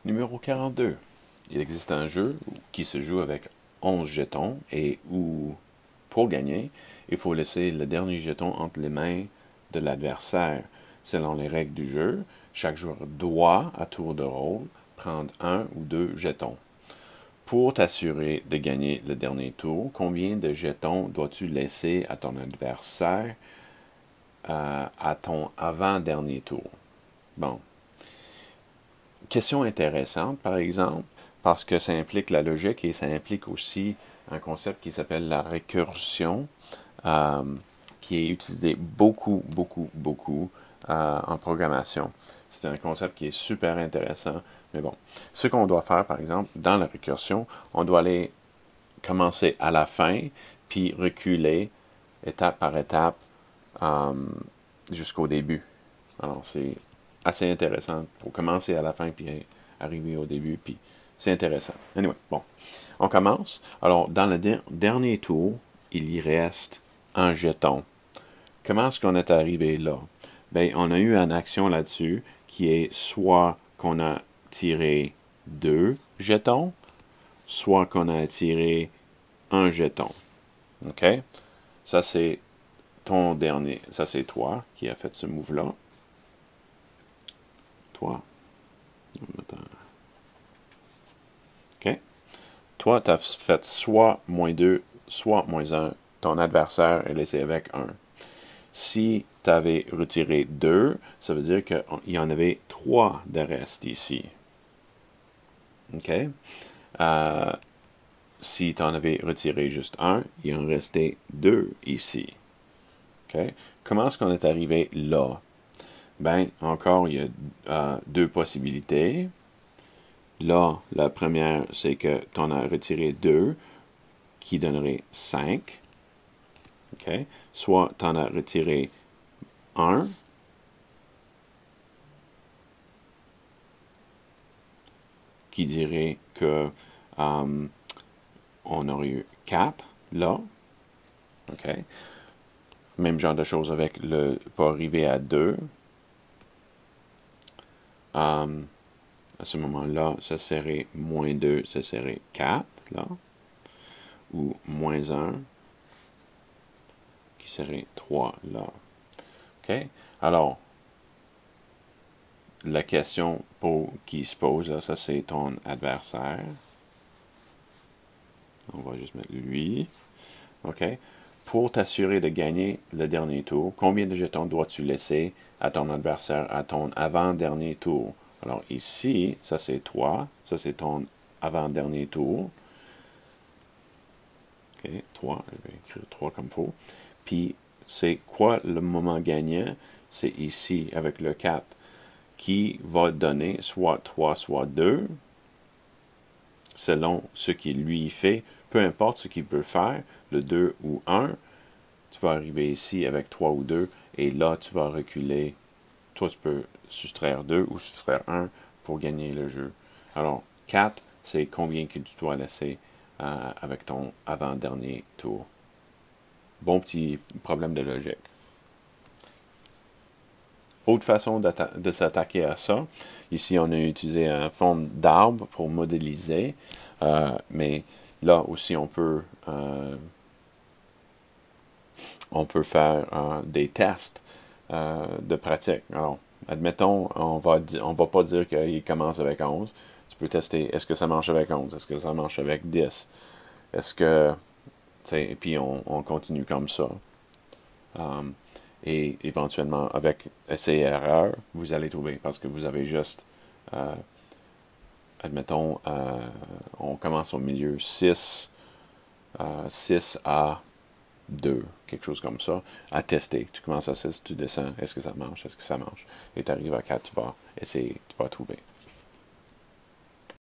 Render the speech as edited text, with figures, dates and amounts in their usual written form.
Numéro 42. Il existe un jeu qui se joue avec 11 jetons et où, pour gagner, il faut laisser le dernier jeton entre les mains de l'adversaire. Selon les règles du jeu, chaque joueur doit, à tour de rôle, prendre un ou deux jetons. Pour t'assurer de gagner le dernier tour, combien de jetons dois-tu laisser à ton adversaire à ton avant-dernier tour? Bon. Question intéressante, par exemple, parce que ça implique la logique et ça implique aussi un concept qui s'appelle la récursion, euh, qui est utilisé beaucoup en programmation. C'est un concept qui est super intéressant. Mais bon, ce qu'on doit faire, par exemple, dans la récursion, on doit aller commencer à la fin, puis reculer étape par étape euh, jusqu'au début. Alors, c'est assez intéressant pour commencer à la fin, puis arriver au début, puis c'est intéressant. Anyway, bon, on commence. Alors, dans le dernier tour, il y reste un jeton. Comment est-ce qu'on est arrivé là? Bien, on a eu une action là-dessus qui est soit qu'on a tiré deux jetons, soit qu'on a tiré un jeton. OK? Ça, c'est ton dernier. Ça, c'est toi qui as fait ce move-là. Toi. OK? Toi, tu as fait soit -2, soit -1. Ton adversaire est laissé avec 1. Si tu avais retiré 2, ça veut dire qu'il y en avait 3 de reste ici. OK? Si tu en avais retiré juste 1, il en restait 2 ici. OK? Comment est-ce qu'on est arrivé là? Ben, encore, il y a deux possibilités. Là, la première, c'est que tu en as retiré 2, qui donnerait 5. Okay? Soit tu en as retiré 1, qui dirait que on aurait eu 4 là. OK? Même genre de choses avec le pour arriver à 2. À ce moment-là, ça serait -2, ça serait 4 là. Ou -1, qui serait 3 là. OK? Alors, la question qui se pose, là, ça c'est ton adversaire. On va juste mettre lui. OK? Pour t'assurer de gagner le dernier tour, combien de jetons dois-tu laisser à ton adversaire à ton avant-dernier tour? Alors ici, ça c'est toi. Ça c'est ton avant-dernier tour. OK? 3. Je vais écrire 3 comme il faut. Puis, c'est quoi le moment gagnant? C'est ici, avec le 4, qui va donner soit 3, soit 2, selon ce qu'il lui fait. Peu importe ce qu'il peut faire, le 2 ou 1, tu vas arriver ici avec 3 ou 2, et là, tu vas reculer. Toi, tu peux soustraire 2 ou soustraire 1 pour gagner le jeu. Alors, 4, c'est combien que tu dois laisser avec ton avant-dernier tour. Bon petit problème de logique. Autre façon de s'attaquer à ça, ici on a utilisé un fond d'arbre pour modéliser, mais là aussi on peut faire des tests de pratique. Alors, admettons, on va pas dire qu'il commence avec 11. Tu peux tester, est-ce que ça marche avec 11? Est-ce que ça marche avec 10? Est-ce que, et puis on continue comme ça. Et éventuellement, avec essai et erreur, vous allez trouver, parce que vous avez juste, admettons, on commence au milieu 6 à 2, quelque chose comme ça, à tester. Tu commences à 6, tu descends, est-ce que ça marche, est-ce que ça marche? Et tu arrives à 4, tu vas essayer, tu vas trouver.